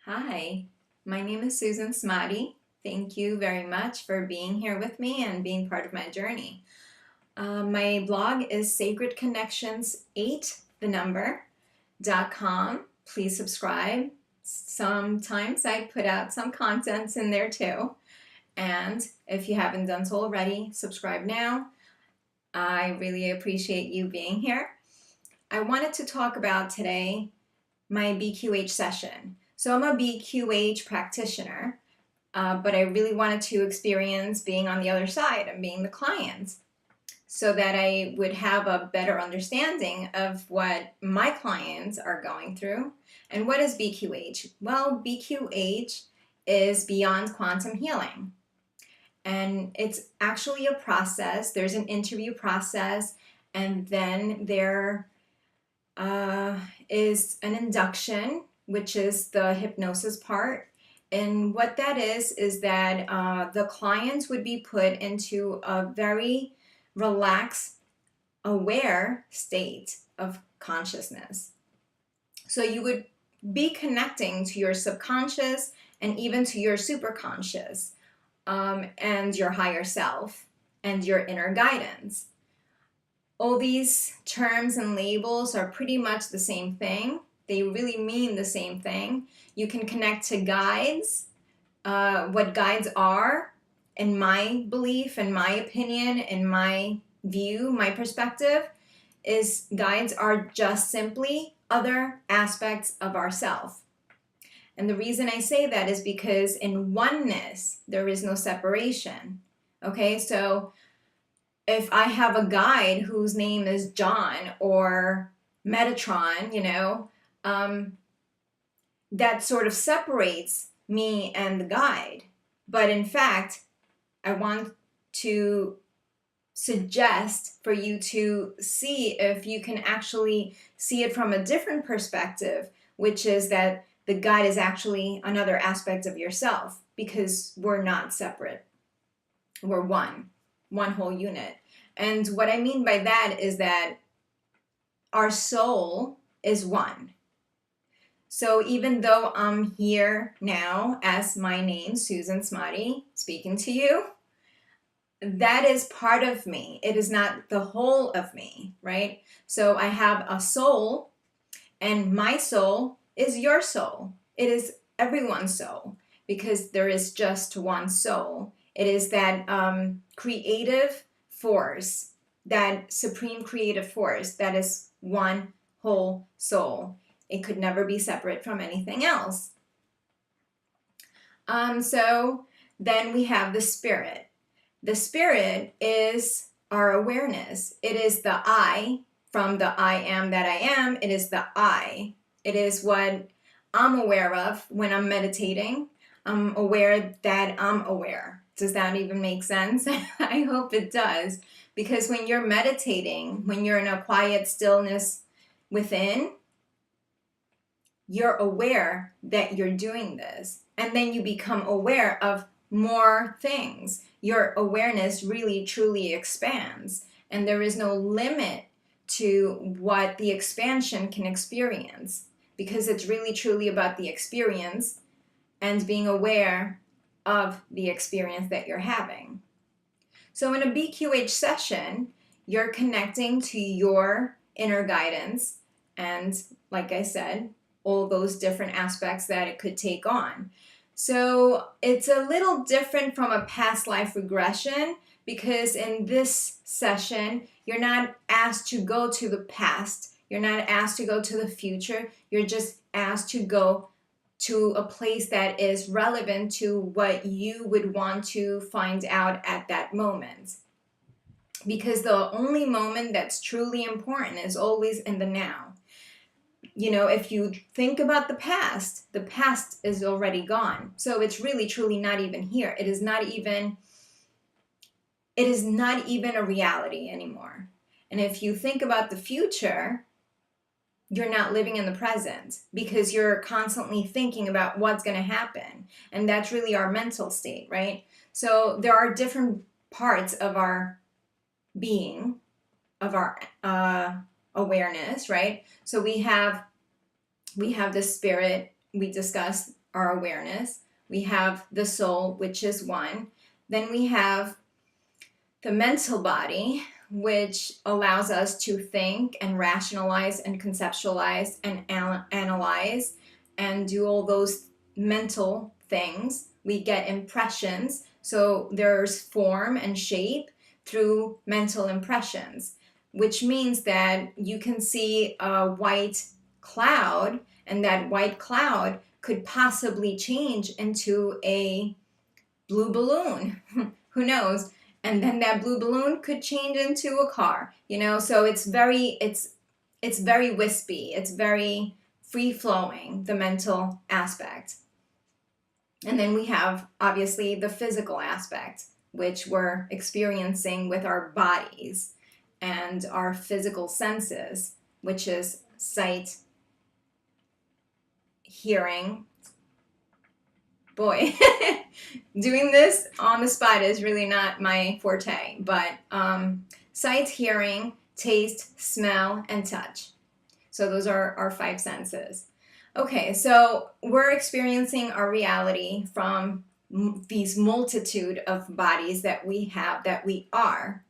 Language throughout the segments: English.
Hi, my name is Suzan Smadi. Thank you very much for being here with me and being part of my journey. My blog is sacredconnections8, the number.com. Please subscribe. Sometimes I put out some content in there too. And if you haven't done so already, subscribe now. I really appreciate you being here. I wanted to talk about today my BQH session. So I'm a BQH practitioner, but I really wanted to experience being on the other side and being the client so that I would have a better understanding of what my clients are going through. And what is BQH? Well, BQH is Beyond Quantum Healing. And it's actually a process. There's an interview process, and then there is an induction, which is the hypnosis part. And what that is that the clients would be put into a very relaxed, aware state of consciousness. So you would be connecting to your subconscious and even to your superconscious and your higher self and your inner guidance. All these terms and labels are pretty much the same thing. They really mean the same thing. You can connect to guides. What guides are, in my belief, in my opinion, in my view, my perspective, is guides are just simply other aspects of ourself. And the reason I say that is because in oneness, there is no separation. Okay, so if I have a guide whose name is John or Metatron, that sort of separates me and the guide. But in fact, I want to suggest for you to see if you can actually see it from a different perspective, which is that the guide is actually another aspect of yourself, because we're not separate. We're one whole unit. And what I mean by that is that our soul is one. So even though I'm here now as my name, Suzan Smadi, speaking to you, that is part of me. It is not the whole of me, right? So I have a soul, and my soul is your soul. It is everyone's soul, because there is just one soul. It is that creative force, that supreme creative force that is one whole soul. It could never be separate from anything else. So then we have the spirit. The spirit is our awareness. It is the I, from the I am that I am. It is the I. It is what I'm aware of when I'm meditating. I'm aware that I'm aware. Does that even make sense? I hope it does. Because when you're meditating, when you're in a quiet stillness within, you're aware that you're doing this. And then you become aware of more things. Your awareness really truly expands. And there is no limit to what the expansion can experience, because it's really truly about the experience and being aware of the experience that you're having. So in a BQH session, you're connecting to your inner guidance and, like I said, all those different aspects that it could take on. So it's a little different from a past life regression, because in this session, you're not asked to go to the past. You're not asked to go to the future. You're just asked to go to a place that is relevant to what you would want to find out at that moment. Because the only moment that's truly important is always in the now. If you think about the past is already gone. So it's really truly not even here. It is not even a reality anymore. And if you think about the future, you're not living in the present, because you're constantly thinking about what's going to happen. And that's really our mental state, right? So there are different parts of our being, of our awareness, right? So we have the spirit, we discussed our awareness. We have the soul, which is one. Then we have the mental body, which allows us to think and rationalize and conceptualize and analyze and do all those mental things. We get impressions. So there's form and shape through mental impressions, which means that you can see a white cloud, and that white cloud could possibly change into a blue balloon. Who knows? And then that blue balloon could change into a car, so it's very wispy. It's very free flowing, the mental aspect. And then we have obviously the physical aspect, which we're experiencing with our bodies and our physical senses, which is sight, hearing. Boy, doing this on the spot is really not my forte, but sight, hearing, taste, smell, and touch. So those are our 5 senses. Okay, so we're experiencing our reality from these multitude of bodies that we have, that we are.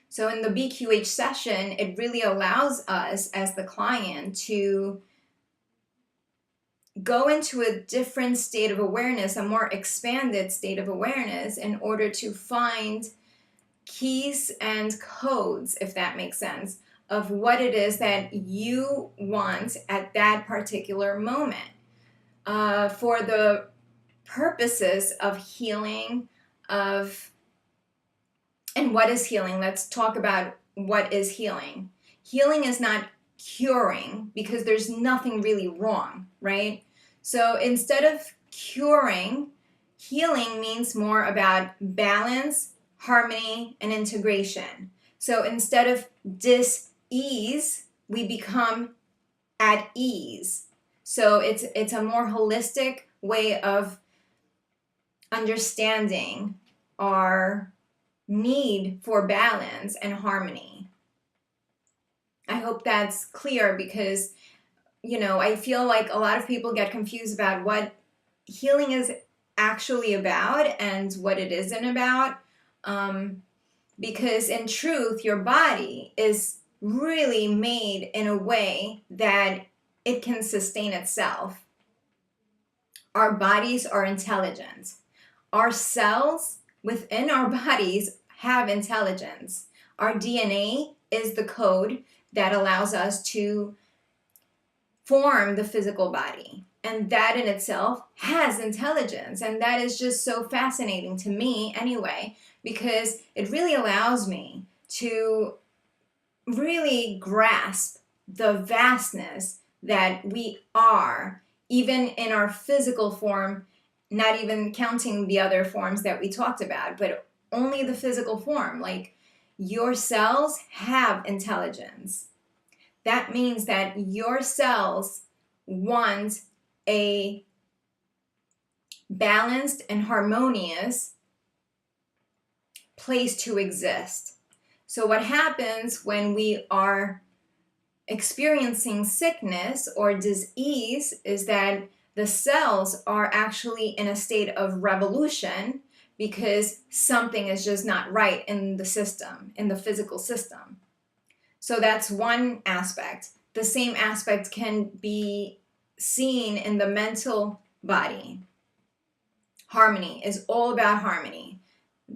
So in the BQH session, it really allows us as the client to go into a different state of awareness, a more expanded state of awareness, in order to find keys and codes, if that makes sense, of what it is that you want at that particular moment, for the purposes of healing, and what is healing? Let's talk about what is healing. Healing is not curing, because there's nothing really wrong, right? So instead of curing, healing means more about balance, harmony, and integration. So instead of dis-ease, we become at ease. So it's a more holistic way of understanding our need for balance and harmony. I hope that's clear, because I feel like a lot of people get confused about what healing is actually about and what it isn't about, because in truth, your body is really made in a way that it can sustain itself. Our bodies are intelligent. Our cells within our bodies have intelligence. Our DNA is the code that allows us to form the physical body. And that in itself has intelligence. And that is just so fascinating to me anyway, because it really allows me to really grasp the vastness that we are, even in our physical form, not even counting the other forms that we talked about, but only the physical form. Like, your cells have intelligence. That means that your cells want a balanced and harmonious place to exist. So what happens when we are experiencing sickness or disease is that the cells are actually in a state of revolution, because something is just not right in the system, in the physical system. So that's one aspect. The same aspect can be seen in the mental body. Harmony is all about harmony.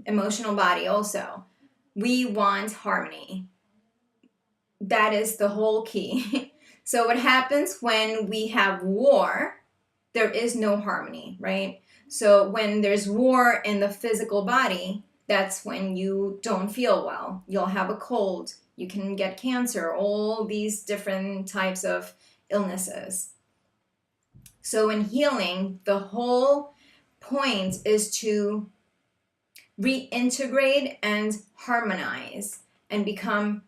Emotional body also. We want harmony. That is the whole key. So what happens when we have war? There is no harmony, right? So when there's war in the physical body, that's when you don't feel well. You'll have a cold. You can get cancer, all these different types of illnesses. So in healing, the whole point is to reintegrate and harmonize and become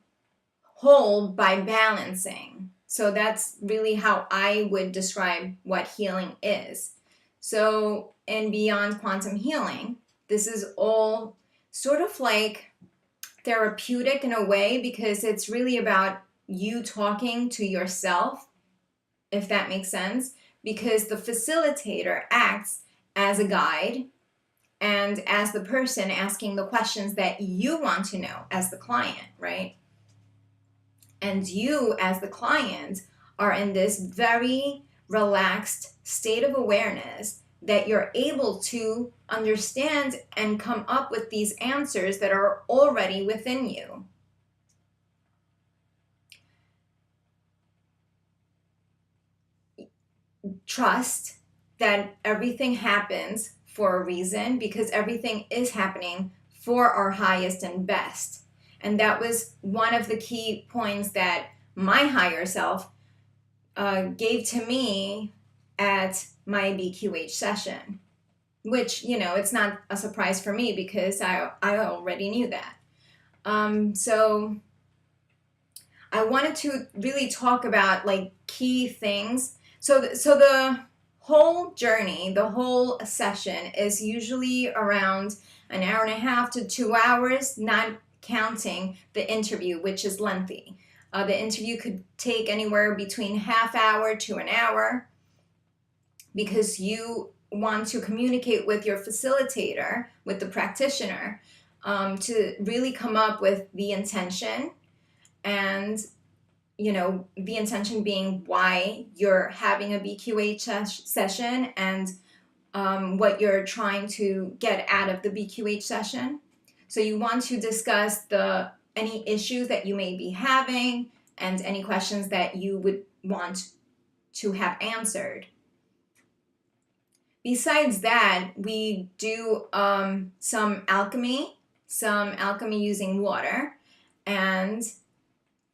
whole by balancing. So that's really how I would describe what healing is. So in Beyond Quantum Healing, this is all sort of like therapeutic in a way, because it's really about you talking to yourself, if that makes sense, because the facilitator acts as a guide and as the person asking the questions that you want to know as the client, right? And you as the client are in this very relaxed state of awareness that you're able to understand and come up with these answers that are already within you. Trust that everything happens for a reason, because everything is happening for our highest and best. And that was one of the key points that my higher self gave to me at my BQH session, which, you know, it's not a surprise for me because I already knew that. So I wanted to really talk about like key things. So the whole journey, the whole session is usually around an hour and a half to 2 hours, not counting the interview, which is lengthy. The interview could take anywhere between half hour to an hour, because you want to communicate with your facilitator, with the practitioner, to really come up with the intention, and you know, the intention being why you're having a BQH session and what you're trying to get out of the BQH session. So you want to discuss any issues that you may be having and any questions that you would want to have answered. Besides that, we do some alchemy using water, and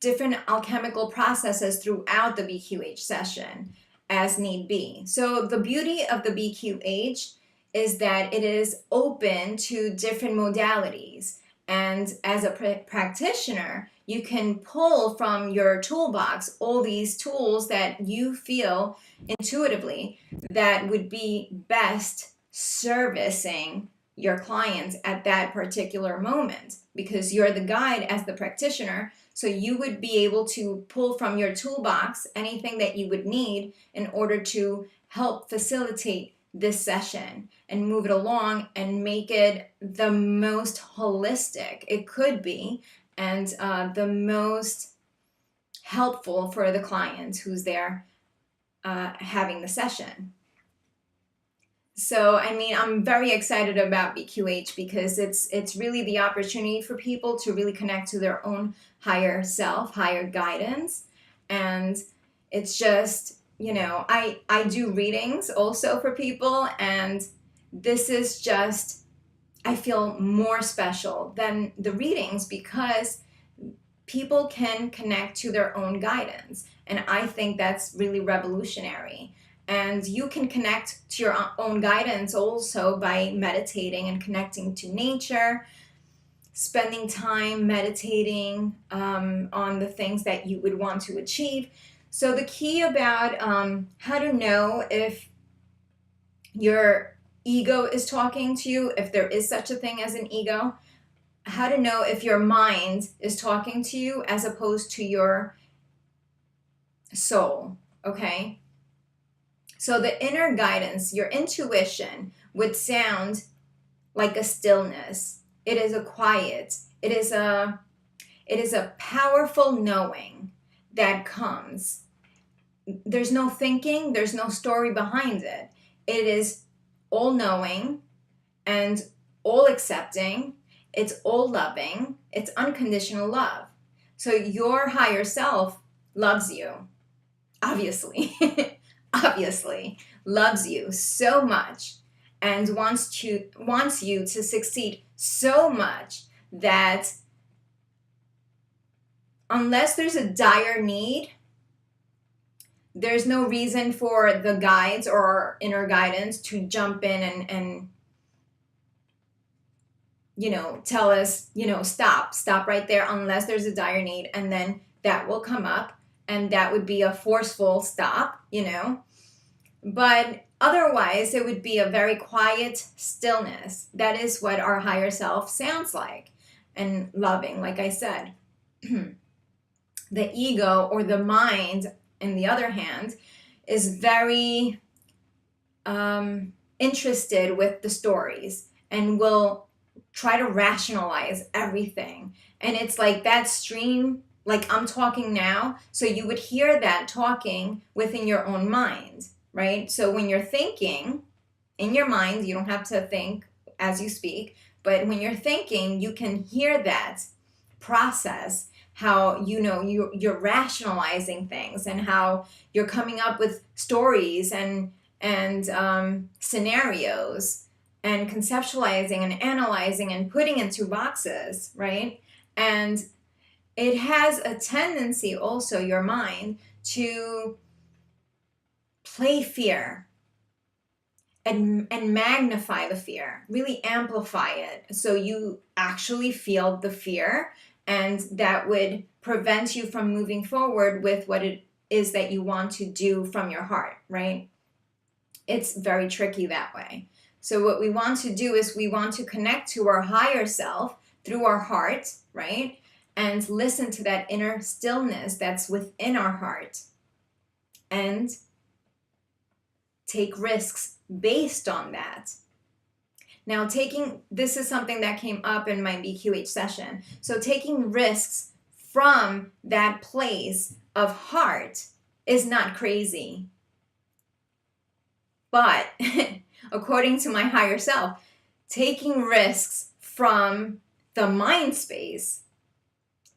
different alchemical processes throughout the BQH session as need be. So the beauty of the BQH is that it is open to different modalities. And as a practitioner, you can pull from your toolbox all these tools that you feel intuitively that would be best servicing your clients at that particular moment, because you're the guide as the practitioner. So you would be able to pull from your toolbox anything that you would need in order to help facilitate this session and move it along and make it the most holistic it could be, and the most helpful for the client who's there having the session. So, I mean, I'm very excited about BQH because it's really the opportunity for people to really connect to their own higher self, higher guidance. And it's just, you know, I do readings also for people, and this is just, I feel more special than the readings because people can connect to their own guidance. And I think that's really revolutionary. And you can connect to your own guidance also by meditating and connecting to nature, spending time meditating on the things that you would want to achieve. So the key about how to know if your ego is talking to you, if there is such a thing as an ego, how to know if your mind is talking to you as opposed to your soul, okay? So the inner guidance, your intuition, would sound like a stillness. It is a quiet. It is a powerful knowing that comes. There's no thinking. There's no story behind it. It is all knowing and all accepting. It's all loving. It's unconditional love. So your higher self loves you, obviously. Obviously loves you so much and wants you to succeed so much that unless there's a dire need, there's no reason for the guides or our inner guidance to jump in and you know, tell us, you know, stop right there unless there's a dire need, and then that will come up. And that would be a forceful stop, you know. But otherwise, it would be a very quiet stillness. That is what our higher self sounds like. And loving, like I said. The ego or the mind, on the other hand, is very interested with the stories and will try to rationalize everything. And it's like that stream, like I'm talking now, so you would hear that talking within your own mind, right? So when you're thinking in your mind, you don't have to think as you speak, but when you're thinking, you can hear that process, how you're rationalizing things and how you're coming up with stories and scenarios and conceptualizing and analyzing and putting into boxes, right? And it has a tendency also, your mind, to play fear and magnify the fear, really amplify it, so you actually feel the fear, and that would prevent you from moving forward with what it is that you want to do from your heart, right? It's very tricky that way. So what we want to do is we want to connect to our higher self through our heart, right? And listen to that inner stillness that's within our heart and take risks based on that. Now, this is something that came up in my BQH session. So taking risks from that place of heart is not crazy. But according to my higher self, taking risks from the mind space,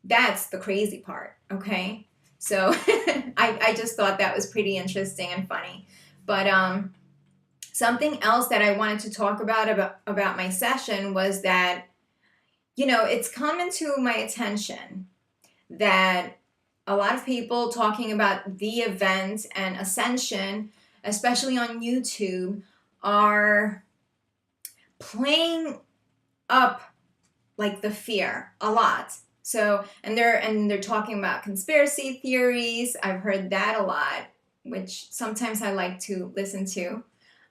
that's the crazy part, okay? So I just thought that was pretty interesting and funny. But something else that I wanted to talk about my session was that, it's come into my attention that a lot of people talking about the event and Ascension, especially on YouTube, are playing up like the fear a lot. So, and they're talking about conspiracy theories. I've heard that a lot, which sometimes I like to listen to.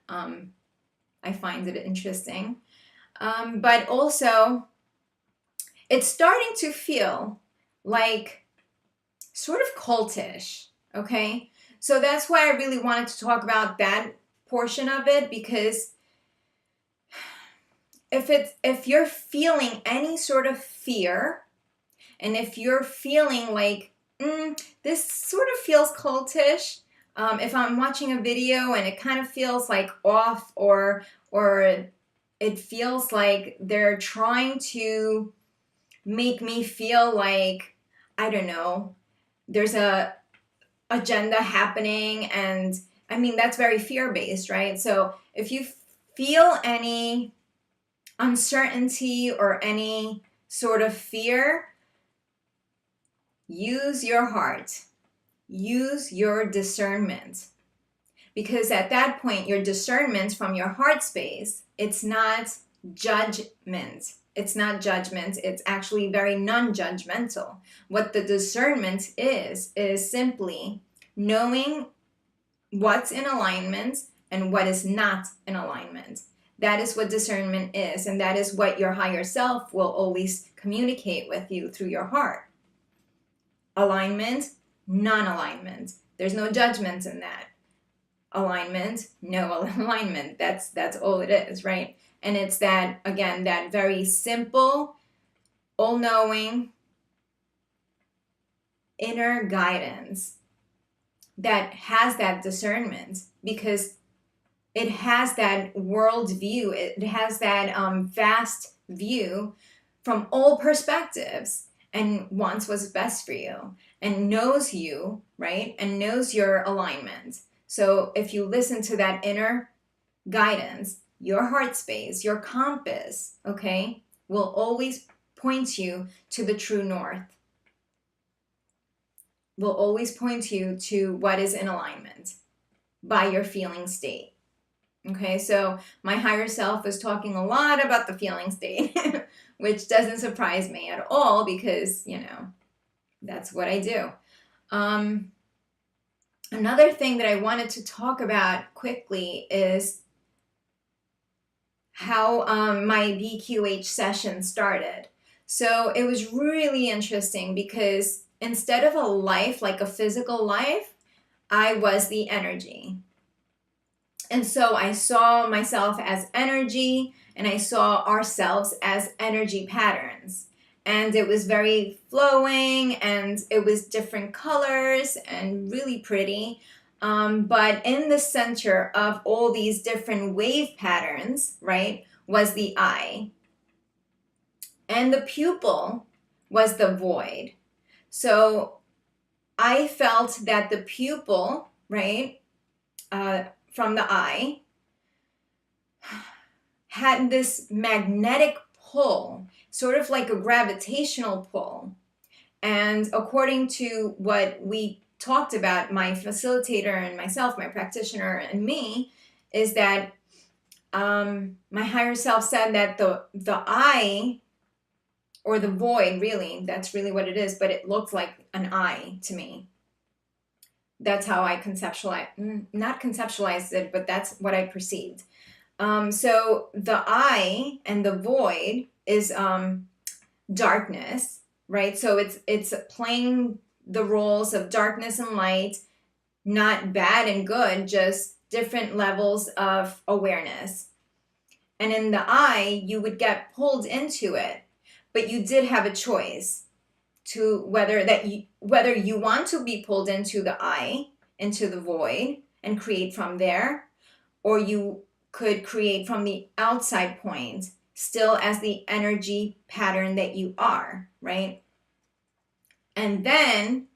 I find it interesting. But also, it's starting to feel like sort of cultish, okay? So that's why I really wanted to talk about that portion of it, because if you're feeling any sort of fear, and if you're feeling like, this sort of feels cultish, if I'm watching a video and it kind of feels like off, or it feels like they're trying to make me feel like, I don't know, there's a agenda happening, and I mean, that's very fear-based, right? So if you feel any uncertainty or any sort of fear, use your heart. Use your discernment. Because at that point, your discernment from your heart space, it's not judgment. It's not judgment. It's actually very non-judgmental. What the discernment is simply knowing what's in alignment and what is not in alignment. That is what discernment is, and that is what your higher self will always communicate with you through your heart. Alignment, non-alignment. There's no judgment in that. Alignment, no alignment. That's all it is, right? And it's that, again, that very simple, all-knowing inner guidance that has that discernment, because it has that world view. It has that vast view from all perspectives, and wants what's best for you, and knows you, right? And knows your alignment. So if you listen to that inner guidance, your heart space, your compass, okay, will always point you to the true north. Will always point you to what is in alignment by your feeling state. Okay, so my higher self is talking a lot about the feeling state, which doesn't surprise me at all, because, that's what I do. Another thing that I wanted to talk about quickly is how my VQH session started. So it was really interesting, because instead of a life, like a physical life, I was the energy. And so I saw myself as energy, and I saw ourselves as energy patterns. And it was very flowing, and it was different colors and really pretty. But in the center of all these different wave patterns, right, was the I. And the pupil was the void. So I felt that the pupil, right, from the I, had this magnetic pull, sort of like a gravitational pull. And according to what we talked about, my facilitator and myself, my practitioner and me, is that my higher self said that the I, or the void, really, that's really what it is, but it looked like an I to me. That's how I not conceptualized it, but that's what I perceived. So the I and the void is darkness, right? So it's playing the roles of darkness and light, not bad and good, just different levels of awareness. And in the I, you would get pulled into it, but you did have a choice to whether you want to be pulled into the I, into the void, and create from there, or you could create from the outside point, still as the energy pattern that you are, right? And then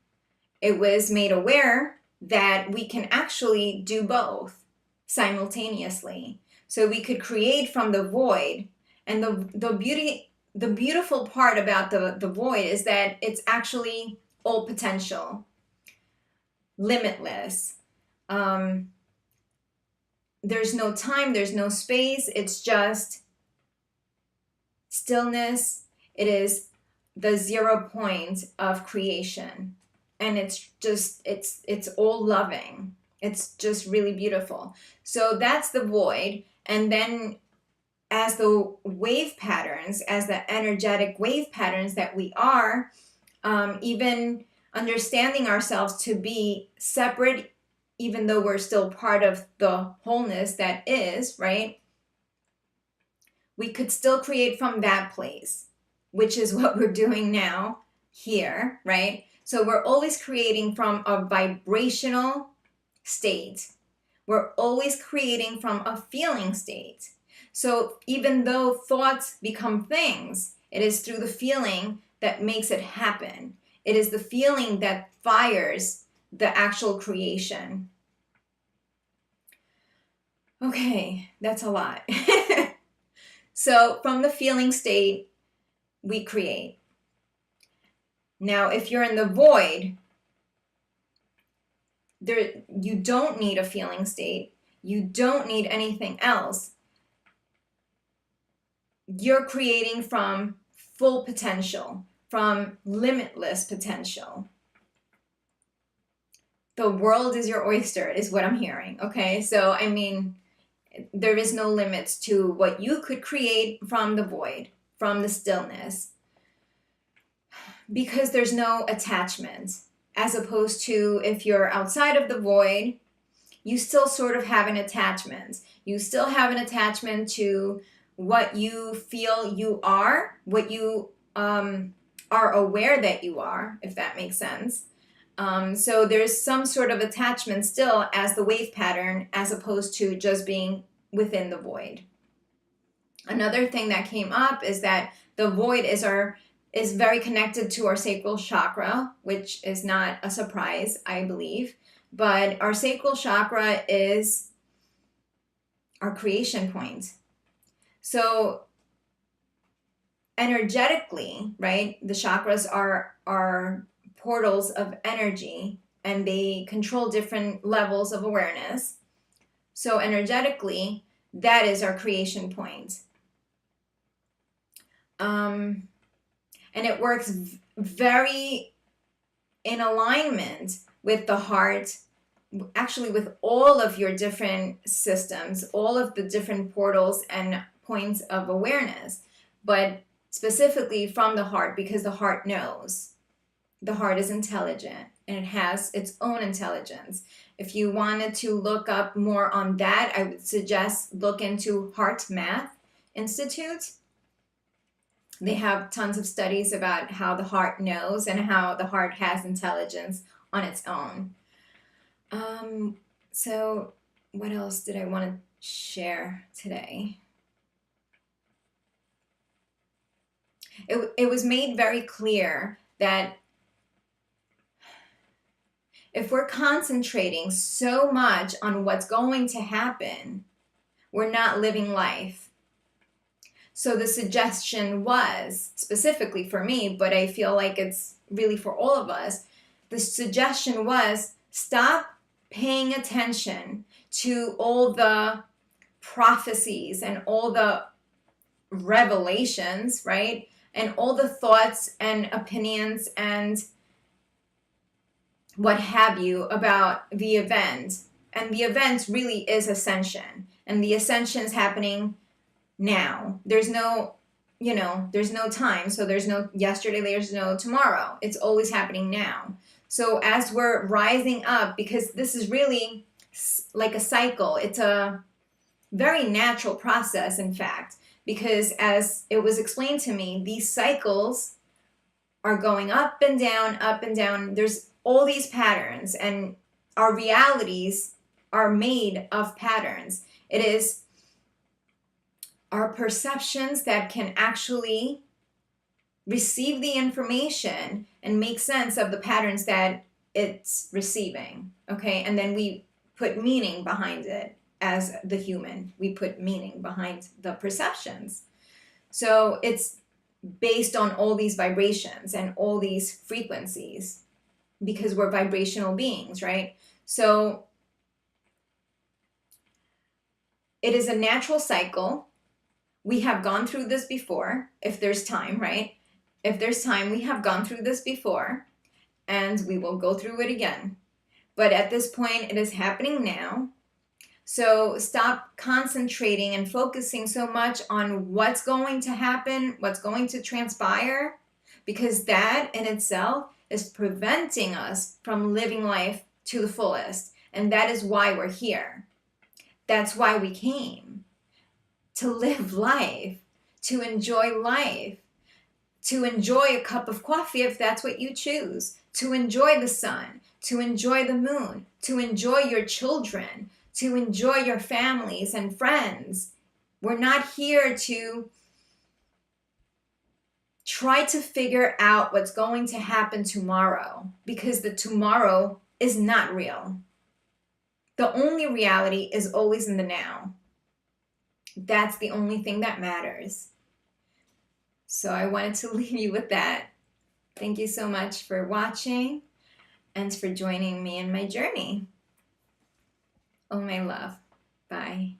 it was made aware that we can actually do both simultaneously. So we could create from the void, and the beautiful part about the void is that it's actually all potential, limitless. There's no time, there's no space, it's just stillness. It is the 0 point of creation. And it's just, it's all loving. It's just really beautiful. So that's the void. And then as the wave patterns, as the energetic wave patterns that we are, even understanding ourselves to be separate, even though we're still part of the wholeness that is, right? We could still create from that place, which is what we're doing now here, right? So we're always creating from a vibrational state. We're always creating from a feeling state. So even though thoughts become things, it is through the feeling that makes it happen. It is the feeling that fires the actual creation. Okay, that's a lot. So from the feeling state, we create. Now, if you're in the void, you don't need a feeling state. You don't need anything else. You're creating from full potential, from limitless potential. The world is your oyster, is what I'm hearing. Okay, so I mean, there is no limits to what you could create from the void, from the stillness, because there's no attachment. As opposed to if you're outside of the void, you still sort of have an attachment. You still have an attachment to what you feel you are, what you are aware that you are, if that makes sense. So there's some sort of attachment still as the wave pattern, as opposed to just being within the void. Another thing that came up is that the void is very connected to our sacral chakra, which is not a surprise, I believe. But our sacral chakra is our creation point. So energetically, right, the chakras are portals of energy, and they control different levels of awareness. So energetically, that is our creation point. And it works very in alignment with the heart, actually with all of your different systems, all of the different portals and points of awareness, but specifically from the heart, because the heart knows. The heart is intelligent. and it has its own intelligence. If you wanted to look up more on that, I would suggest look into Heart Math Institute. They have tons of studies about how the heart knows and how the heart has intelligence on its own. So what else did I want to share today? It was made very clear that if we're concentrating so much on what's going to happen, we're not living life. So the suggestion was, specifically for me, but I feel like it's really for all of us, the suggestion was stop paying attention to all the prophecies and all the revelations, right? And all the thoughts and opinions and what have you about the event. And the event really is Ascension. And the Ascension is happening now. There's no, there's no time. So there's no yesterday, there's no tomorrow. It's always happening now. So as we're rising up, because this is really like a cycle, it's a very natural process, in fact, because as it was explained to me, these cycles are going up and down, up and down. There's all these patterns, and our realities are made of patterns. It is our perceptions that can actually receive the information and make sense of the patterns that it's receiving, okay? And then we put meaning behind it as the human. We put meaning behind the perceptions. So it's based on all these vibrations and all these frequencies because we're vibrational beings, right? So it is a natural cycle. We have gone through this before, if there's time, right? If there's time, we have gone through this before, and we will go through it again. But at this point, it is happening now. So stop concentrating and focusing so much on what's going to happen, what's going to transpire, because that in itself is preventing us from living life to the fullest. And that is why we're here. That's why we came. To live life, to enjoy life, to enjoy a cup of coffee if that's what you choose, to enjoy the sun, to enjoy the moon, to enjoy your children, to enjoy your families and friends. We're not here to try to figure out what's going to happen tomorrow, because the tomorrow is not real. The only reality is always in the now. That's the only thing that matters. So I wanted to leave you with that. Thank you so much for watching and for joining me in my journey. Oh, my love. Bye.